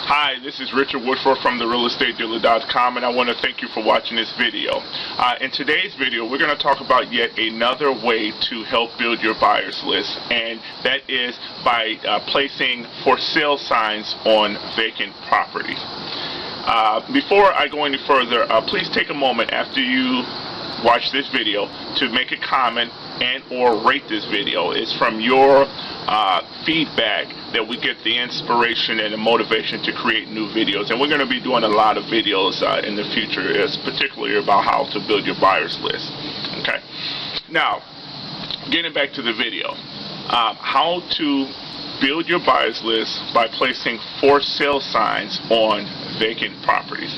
Hi, this is Richard Woodford from therealestatedealer.com, and I want to thank you for watching this video. In today's video, we're going to talk about yet another way to help build your buyers list, and that is by placing for sale signs on vacant properties. Before I go any further, please take a moment after you watch this video to make a comment and or rate this video. It's from your feedback that we get the inspiration and the motivation to create new videos, and we're going to be doing a lot of videos in the future, particularly about how to build your buyers list. Okay, now getting back to the video, how to build your buyers list by placing for sale signs on vacant properties.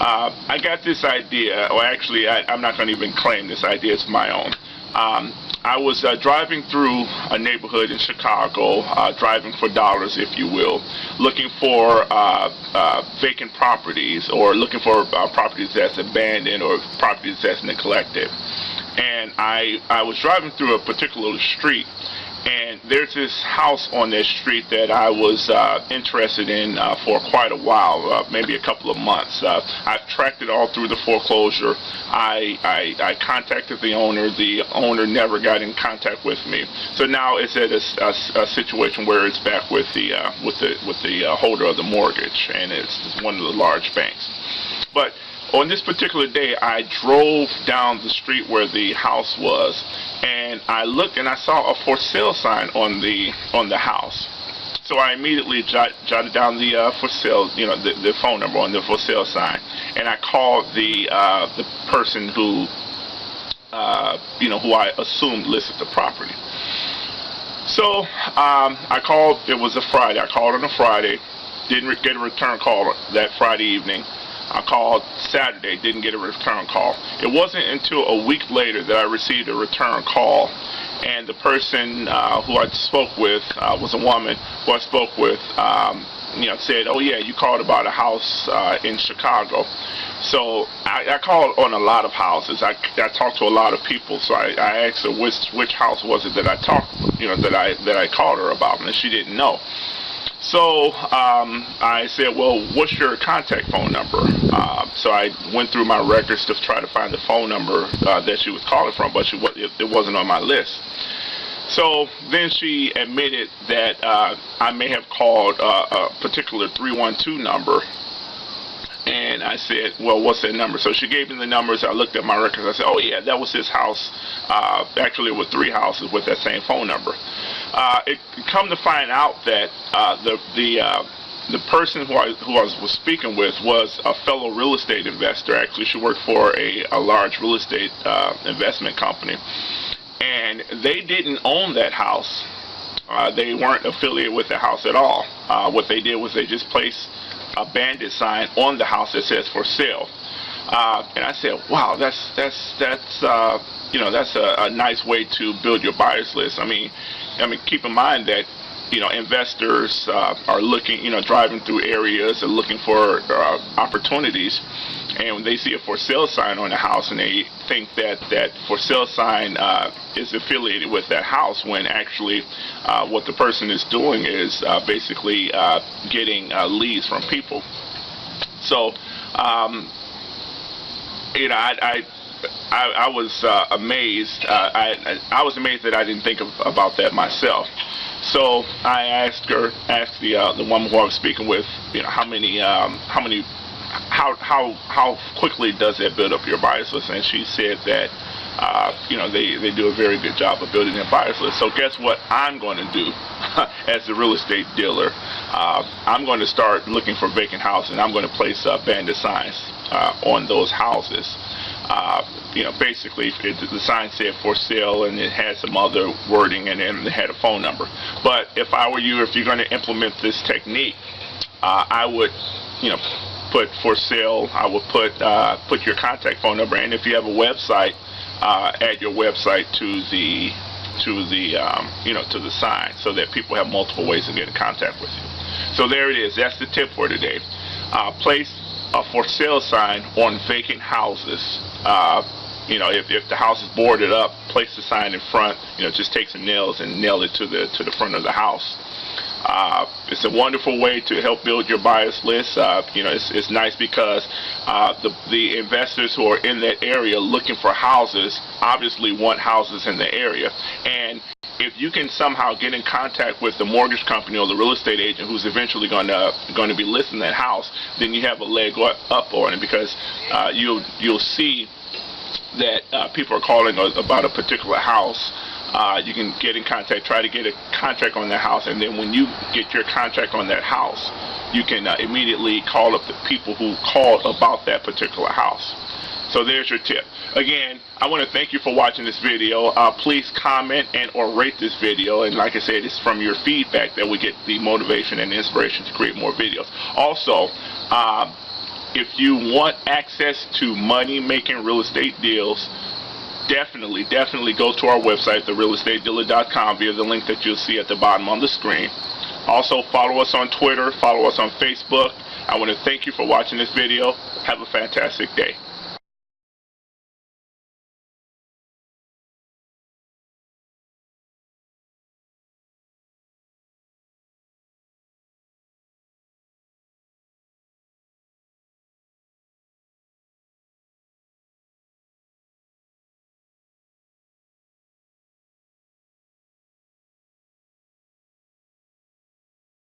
I got this idea, or actually I'm not going to even claim this idea, it's my own. I was driving through a neighborhood in Chicago, driving for dollars, if you will, looking for vacant properties, or looking for properties that's abandoned or properties that's neglected. And I was driving through a particular street, and there's this house on this street that I was interested in for quite a while, maybe a couple of months. I've tracked it all through the foreclosure. I contacted the owner. The owner never got in contact with me. So now it's at a situation where it's back with the holder of the mortgage, and it's one of the large banks. But on this particular day, I drove down the street where the house was, and I looked and I saw a for sale sign on the house. So I immediately jotted down the for sale, the phone number on the for sale sign, and I called the person who who I assumed listed the property. So I called. It was a Friday. I called on a Friday. Didn't get a return call that Friday evening. I called Saturday, didn't get a return call. It wasn't until a week later that I received a return call, and the person who I spoke with was a woman who I spoke with, said, "Oh yeah, you called about a house in Chicago." So I called on a lot of houses. I talked to a lot of people. So I asked her which house was it that I talked, that I called her about, and she didn't know. So I said, "Well, what's your contact phone number?" So I went through my records to try to find the phone number that she was calling from, but it wasn't on my list. So then she admitted that I may have called a particular 312 number. And I said, "Well, what's that number?" So she gave me the numbers. I looked at my records. I said, "Oh yeah, that was his house." Actually, it was 3 houses with that same phone number. It come to find out that the person who I was speaking with was a fellow real estate investor. Actually, she worked for a large real estate investment company, and they didn't own that house. They weren't affiliated with the house at all. What they did was they just placed a bandit sign on the house that says "for sale." And I said, "Wow, that's a nice way to build your buyers list." I mean, keep in mind that investors are looking, driving through areas and looking for opportunities, and when they see a for sale sign on the house, and they think that for sale sign is affiliated with that house, when actually what the person is doing is basically getting leads from people. So I was amazed. I was amazed that I didn't think about that myself. So I asked the woman who I was speaking with, how quickly does that build up your buyers list? And she said that they do a very good job of building their buyers list. So guess what I'm going to do as a real estate dealer? I'm going to start looking for vacant houses, and I'm going to place bandit signs on those houses. Basically, the sign said "for sale," and it had some other wording, and then it had a phone number. But if I were you, if you're going to implement this technique, I would, put "for sale." I would put your contact phone number, and if you have a website, add your website to the sign, so that people have multiple ways to get in contact with you. So there it is. That's the tip for today. Place a for sale sign on vacant houses. If the house is boarded up, place the sign in front. Just take some nails and nail it to the front of the house. It's a wonderful way to help build your buyers list. You know, it's nice because the investors who are in that area looking for houses obviously want houses in the area, and if you can somehow get in contact with the mortgage company or the real estate agent who's eventually going to be listing that house, then you have a leg up on it, because you'll see that people are calling about a particular house. You can get in contact, try to get a contract on that house, and then when you get your contract on that house, you can immediately call up the people who called about that particular house. So there's your tip. Again, I want to thank you for watching this video. Please comment and or rate this video, and like I said, it's from your feedback that we get the motivation and inspiration to create more videos. Also, if you want access to money-making real estate deals, definitely go to our website, therealestatedealer.com, via the link that you'll see at the bottom on the screen. Also, follow us on Twitter, follow us on Facebook. I want to thank you for watching this video. Have a fantastic day.